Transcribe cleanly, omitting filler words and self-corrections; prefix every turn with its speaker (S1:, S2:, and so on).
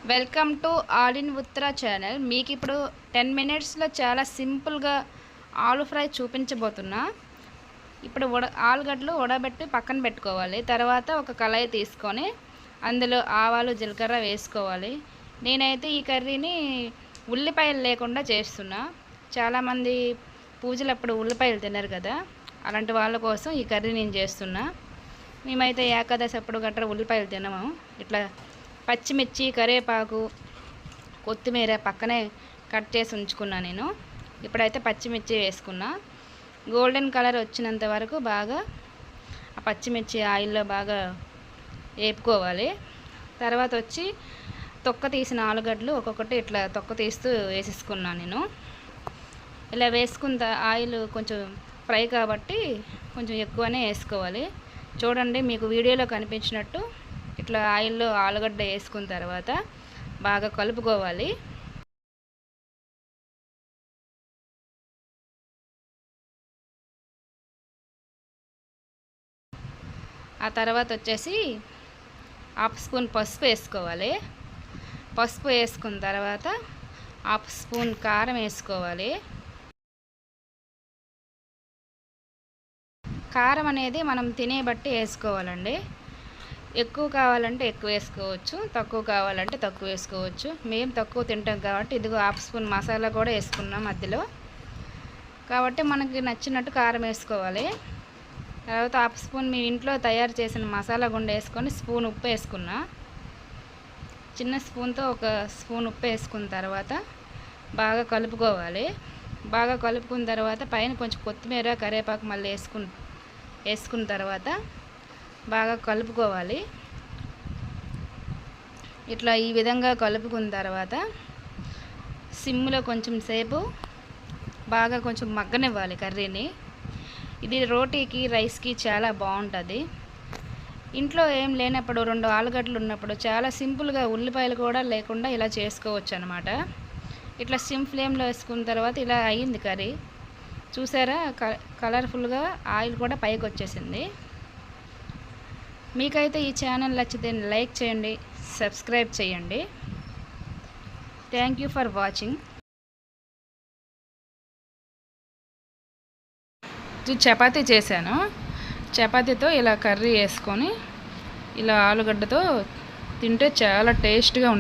S1: Welcome to all in Uttara channel. మీకు ఇప్పుడు 10 మినిట్స్లో చాలా సింపుల్గా ఆలు ఫ్రై చూపించబోతున్నా. ఇప్పుడు ఆలుగడ్డలు ఉడకబెట్టి పక్కన పెట్టుకోవాలి. తర్వాత ఒక కళాయి తీసుకొని అందులో ఆవాలు జీలకర్ర వేసుకోవాలి. నేనైతే ఈ కర్రీని ఉల్లిపాయలు లేకుండా చేస్తున్నా. చాలామంది పూజలప్పుడు ఉల్లిపాయలు తినరు కదా, అలాంటి వాళ్ళ కోసం ఈ కర్రీ నేను చేస్తున్నా. మేమైతే ఏకాదశి అప్పుడు గట్రా ఉల్లిపాయలు తినము. ఇట్లా పచ్చిమిర్చి, కరివేపాకు, కొత్తిమీర పక్కనే కట్ చేసి ఉంచుకున్నా నేను. ఇప్పుడైతే పచ్చిమిర్చి వేసుకున్నా. గోల్డెన్ కలర్ వచ్చినంత వరకు బాగా ఆ పచ్చిమిర్చి ఆయిల్లో బాగా వేపుకోవాలి. తర్వాత వచ్చి తొక్క తీసిన ఆలుగడ్డలు ఒక్కొక్కటి ఇట్లా తొక్క తీస్తూ వేసేసుకున్నాను నేను. ఇలా వేసుకున్న ఆయిల్ కొంచెం ఫ్రై కాబట్టి కొంచెం ఎక్కువనే వేసుకోవాలి. చూడండి, మీకు వీడియోలో కనిపించినట్టు ఇట్లా ఆయిల్లో ఆలుగడ్డ వేసుకున్న తర్వాత బాగా కలుపుకోవాలి. ఆ తర్వాత వచ్చేసి హాఫ్ స్పూన్ పసుపు వేసుకోవాలి. పసుపు వేసుకున్న తర్వాత హాఫ్ స్పూన్ కారం వేసుకోవాలి. కారం అనేది మనం తినే బట్టి వేసుకోవాలండి. ఎక్కువ కావాలంటే ఎక్కువ వేసుకోవచ్చు, తక్కువ కావాలంటే తక్కువ వేసుకోవచ్చు. మేము తక్కువ తింటాం కాబట్టి ఇదిగో హాఫ్ స్పూన్ మసాలా కూడా వేసుకున్నాం మధ్యలో. కాబట్టి మనకి నచ్చినట్టు కారం వేసుకోవాలి. తర్వాత హాఫ్ స్పూన్ మీ ఇంట్లో తయారు చేసిన మసాలా గుండ వేసుకొని స్పూన్ ఉప్పు వేసుకున్నా. చిన్న స్పూన్తో ఒక స్పూన్ ఉప్పు వేసుకున్న తర్వాత బాగా కలుపుకోవాలి. బాగా కలుపుకున్న తర్వాత పైన కొంచెం కొత్తిమీర, కరివేపాకు మళ్ళీ వేసుకున్న తర్వాత బాగా కలుపుకోవాలి. ఇట్లా ఈ విధంగా కలుపుకున్న తర్వాత సిమ్లో కొంచెం సేపు బాగా కొంచెం మగ్గనివ్వాలి కర్రీని. ఇది రోటీకి, రైస్కి చాలా బాగుంటుంది. ఇంట్లో ఏం లేనప్పుడు 2 ఆలుగడ్డలు ఉన్నప్పుడు చాలా సింపుల్గా ఉల్లిపాయలు కూడా లేకుండా ఇలా చేసుకోవచ్చు అనమాట. ఇట్లా సిమ్ ఫ్లేమ్లో వేసుకున్న తర్వాత ఇలా అయ్యింది కర్రీ. చూసారా, కలర్ఫుల్గా ఆయిల్ కూడా పైకి వచ్చేసింది. మీకైతే ఈ ఛానల్ నచ్చితే లైక్ చేయండి, సబ్స్క్రైబ్ చేయండి. Thank you for watching. Chapati చేశాను. చపాతీతో ఇలా కర్రీ వేసుకొని ఇలా ఆలుగడ్డతో తింటే చాలా టేస్ట్గా ఉంటుంది.